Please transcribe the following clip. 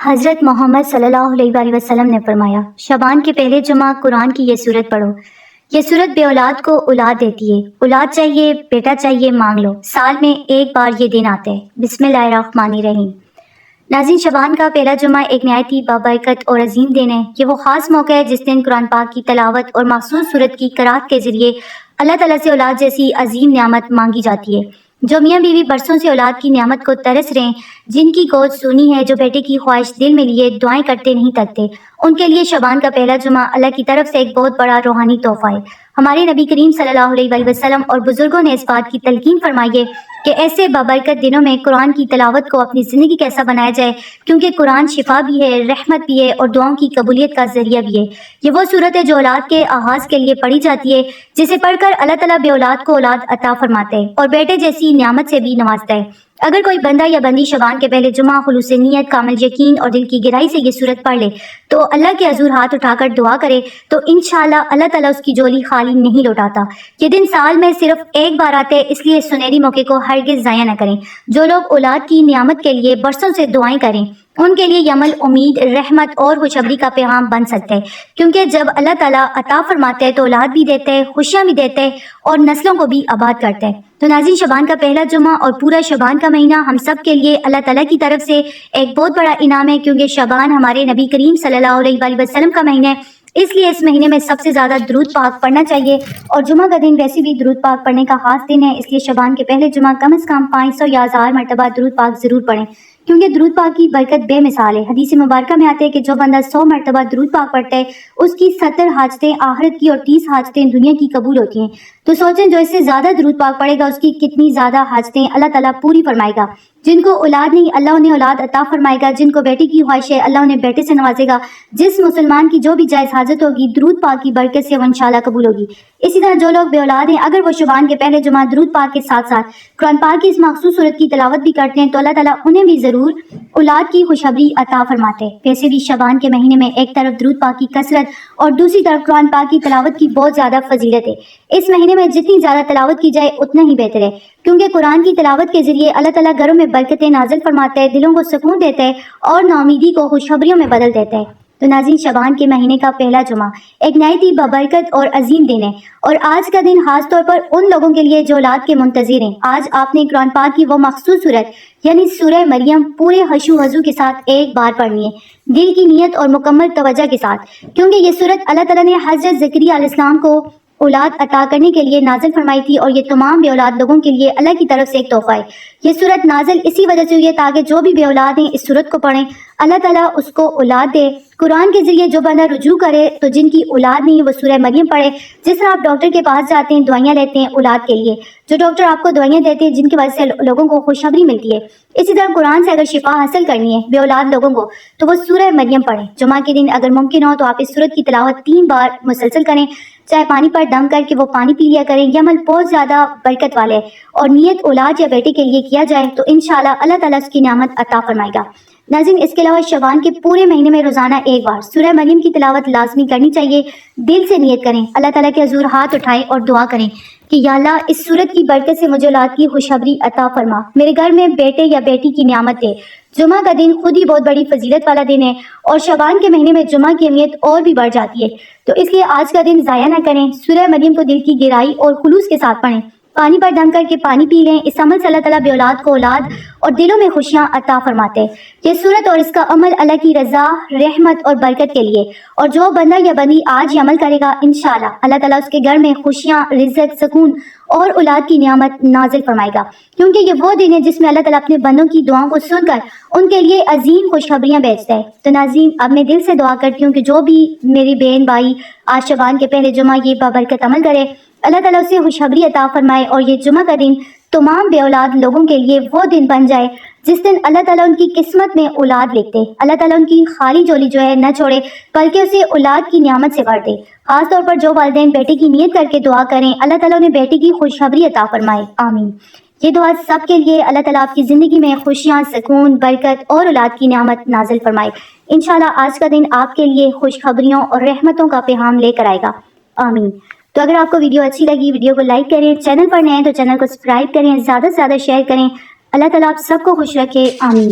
حضرت محمد صلی اللہ علیہ وآلہ وسلم نے فرمایا، شعبان کے پہلے جمعہ قرآن کی یہ سورت پڑھو۔ یہ سورت بے اولاد کو اولاد دیتی ہے۔ اولاد چاہیے، بیٹا چاہیے، مانگ لو، سال میں ایک بار یہ دن آتے ہیں۔ بسم اللہ الرحمن الرحیم۔ ناظرین، شعبان کا پہلا جمعہ ایک نہایت ہی بابرکت اور عظیم دن ہے۔ یہ وہ خاص موقع ہے جس دن قرآن پاک کی تلاوت اور مخصوص سورت کی قرأت کے ذریعے اللہ تعالیٰ سے اولاد جیسی عظیم نعمت مانگی جاتی ہے۔ جو میاں بیوی برسوں سے اولاد کی نعمت کو ترس رہے ہیں، جن کی گود سونی ہے، جو بیٹے کی خواہش دل میں لیے دعائیں کرتے نہیں تھکتے، ان کے لیے شعبان کا پہلا جمعہ اللہ کی طرف سے ایک بہت بڑا روحانی تحفہ ہے۔ ہمارے نبی کریم صلی اللہ علیہ وآلہ وسلم اور بزرگوں نے اس بات کی تلقین فرمائی ہے کہ ایسے بابرکت دنوں میں قرآن کی تلاوت کو اپنی زندگی کیسا بنایا جائے، کیونکہ قرآن شفا بھی ہے، رحمت بھی ہے اور دعاؤں کی قبولیت کا ذریعہ بھی ہے۔ یہ وہ صورت ہے جو اولاد کے آغاز کے لیے پڑھی جاتی ہے، جسے پڑھ کر اللہ تعالیٰ بے اولاد کو اولاد عطا فرماتے ہیں اور بیٹے جیسی نعمت سے بھی نوازتا ہے۔ اگر کوئی بندہ یا بندی شعبان کے پہلے جمعہ خلوص نیت، کامل یقین اور دل کی گہرائی سے یہ صورت پڑھ لے تو اللہ کے حضور ہاتھ اٹھا کر دعا کرے تو انشاءاللہ اللہ تعالیٰ اس کی جھولی خالی نہیں لوٹاتا۔ یہ دن سال میں صرف ایک بار آتے ہیں، اس لیے اس سنہری موقع کو ہرگز ضائع نہ کریں۔ جو لوگ اولاد کی نعمت کے لیے برسوں سے دعائیں کریں، ان کے لیے یہ عمل امید، رحمت اور خوشخبری کا پیغام بن سکتے ہیں، کیونکہ جب اللہ تعالیٰ عطا فرماتے ہیں تو اولاد بھی دیتے ہیں، خوشیاں بھی دیتے ہیں اور نسلوں کو بھی آباد کرتے ہیں۔ تو ناظرین، شعبان کا پہلا جمعہ اور پورا شعبان کا مہینہ ہم سب کے لیے اللہ تعالیٰ کی طرف سے ایک بہت بڑا انعام ہے، کیونکہ شعبان ہمارے نبی کریم صلی اللہ علیہ وآلہ وسلم کا مہینہ ہے، اس لیے اس مہینے میں سب سے زیادہ درود پاک پڑھنا چاہیے۔ اور جمعہ کا دن ویسے بھی درود پاک پڑھنے کا خاص دن ہے، اس لیے شعبان کے پہلے جمعہ کم از کم 500 یا 1000 مرتبہ درود پاک ضرور پڑھیں، کیونکہ درود پاک کی برکت بے مثال ہے۔ حدیث مبارکہ میں آتے ہیں کہ جو بندہ 100 مرتبہ درود پاک پڑھتا ہے، اس کی 70 حاجتیں آخرت کی اور 30 حاجتیں دنیا کی قبول ہوتی ہیں۔ تو سوچیں، جو اس سے زیادہ درود پاک پڑھے گا، اس کی کتنی زیادہ حاجتیں اللہ تعالیٰ پوری فرمائے گا۔ جن کو اولاد نہیں، اللہ انہیں اولاد عطا فرمائے گا۔ جن کو بیٹے کی خواہش ہے، اللہ انہیں بیٹے سے نوازے گا۔ جس مسلمان کی جو بھی جائز حاجت ہوگی، درود پاک کی برکت سے وہ انشاءاللہ قبول ہوگی۔ اسی طرح جو لوگ بے اولاد ہیں، اگر وہ شعبان کے پہلے جمعہ درود پاک کے ساتھ ساتھ قرآن پاک کی اس مخصوص صورت کی تلاوت بھی کرتے ہیں تو اللہ تعالیٰ انہیں بھی ضرور اولاد کی خوشخبری عطا فرماتے ہیں۔ ویسے بھی شعبان کے مہینے میں ایک طرف درود پاک کی کثرت اور دوسری طرف قرآن پاک کی تلاوت کی بہت زیادہ فضیلت ہے۔ اس مہینے میں جتنی زیادہ تلاوت کی جائے اتنا ہی بہتر ہے، کیونکہ قرآن کی تلاوت کے ذریعے اللہ تعالیٰ گھروں میں برکتیں نازل فرماتے ہیں، دلوں کو سکون دیتے ہیں اور ناامیدی کو خوشخبریوں میں بدل دیتے ہیں۔ تو ناظرین، شعبان کے مہینے کا پہلا جمعہ ایک نہایت ہی بابرکت اور عظیم دن ہے، اور آج کا دن خاص طور پر ان لوگوں کے لیے جو اولاد کے منتظر ہیں۔ آج آپ نے قرآن پاک کی وہ مخصوص صورت یعنی سورہ مریم پورے خشوع و خضوع کے ساتھ ایک بار پڑھنی ہے، دل کی نیت اور مکمل توجہ کے ساتھ، کیونکہ یہ صورت اللہ تعالیٰ نے حضرت زکریا علیہ السلام کو اولاد عطا کرنے کے لیے نازل فرمائی تھی، اور یہ تمام بے اولاد لوگوں کے لیے اللہ کی طرف سے ایک تحفہ ہے۔ یہ صورت نازل اسی وجہ سے ہوئی ہے تاکہ جو بھی بے اولاد ہیں اس صورت کو پڑھیں، اللہ تعالیٰ اس کو اولاد دے۔ قرآن کے ذریعے جو بندہ رجوع کرے تو جن کی اولاد نہیں وہ سورہ مریم پڑھے۔ جس طرح آپ ڈاکٹر کے پاس جاتے ہیں، دوائیاں لیتے ہیں اولاد کے لیے، جو ڈاکٹر آپ کو دوائیاں دیتے ہیں جن کی وجہ سے لوگوں کو خوشخبری ملتی ہے، اسی طرح قرآن سے اگر شفا حاصل کرنی ہے بے اولاد لوگوں کو تو وہ سورہ مریم پڑھیں۔ جمعہ کے دن اگر ممکن ہو تو آپ اس سورت کی تلاوت 3 بار مسلسل کریں، چاہے پانی پر دم کر کے وہ پانی پی لیا کریں۔ یہ عمل بہت زیادہ برکت والے ہے، اور نیت اولاد یا بیٹے کے لیے کیا جائے تو انشاءاللہ اللہ تعالیٰ اس کی نعمت عطا فرمائے گا۔ ناظرین، اس کے علاوہ شعبان کے پورے مہینے میں روزانہ ایک بار سورہ مریم کی تلاوت لازمی کرنی چاہیے۔ دل سے نیت کریں، اللہ تعالیٰ کے حضور ہاتھ اٹھائیں اور دعا کریں کہ یا اللہ، اس صورت کی برکت سے مجھے اولاد کی خوشخبری عطا فرما، میرے گھر میں بیٹے یا بیٹی کی نعمت دے۔ جمعہ کا دن خود ہی بہت بڑی فضیلت والا دن ہے، اور شعبان کے مہینے میں جمعہ کی اہمیت اور بھی بڑھ جاتی ہے، تو اس لیے آج کا دن ضائع نہ کریں۔ سورہ مریم کو دل کی گہرائی اور خلوص کے ساتھ پڑھیں، پانی پر دم کر کے پانی پی لیں۔ اس عمل سے اللہ تعالیٰ بے اولاد کو اولاد اور دلوں میں خوشیاں عطا فرماتے ہیں۔ یہ صورت اور اس کا عمل اللہ کی رضا، رحمت اور برکت کے لیے، اور جو بندہ یا بندی آج یہ عمل کرے گا انشاءاللہ اللہ تعالیٰ اس کے گھر میں خوشیاں، رزق، سکون اور اولاد کی نعمت نازل فرمائے گا، کیونکہ یہ وہ دن ہے جس میں اللہ تعالیٰ اپنے بندوں کی دعاؤں کو سن کر ان کے لیے عظیم خوشخبریاں بھیجتا ہے۔ تو ناظرین، اب میں دل سے دعا کرتی ہوں کہ جو بھی میری بہن بھائی آج شعبان کے پہلے جمعہ یہ بابرکت عمل کرے، اللہ تعالیٰ اسے خوشخبری عطا فرمائے، اور یہ جمعہ کا دن تمام بے اولاد لوگوں کے لیے وہ دن بن جائے جس دن اللہ تعالیٰ ان کی قسمت میں اولاد لکھتے، اللہ تعالیٰ ان کی خالی جولی جو ہے نہ چھوڑے بلکہ اسے اولاد کی نعمت سے بھر دے۔ خاص طور پر جو والدین بیٹے کی نیت کر کے دعا کریں، اللہ تعالیٰ انہیں بیٹے کی خوشخبری عطا فرمائے، آمین۔ یہ دعا سب کے لیے، اللہ تعالیٰ آپ کی زندگی میں خوشیاں، سکون، برکت اور اولاد کی نعمت نازل فرمائے۔ انشاءاللہ آج کا دن آپ کے لیے خوشخبریوں اور رحمتوں کا پیغام لے کر آئے گا، آمین۔ تو اگر آپ کو ویڈیو اچھی لگی، ویڈیو کو لائک کریں، چینل پر نئے ہیں تو چینل کو سبسکرائب کریں، زیادہ سے زیادہ شیئر کریں۔ اللہ تعالیٰ آپ سب کو خوش رکھے، آمین۔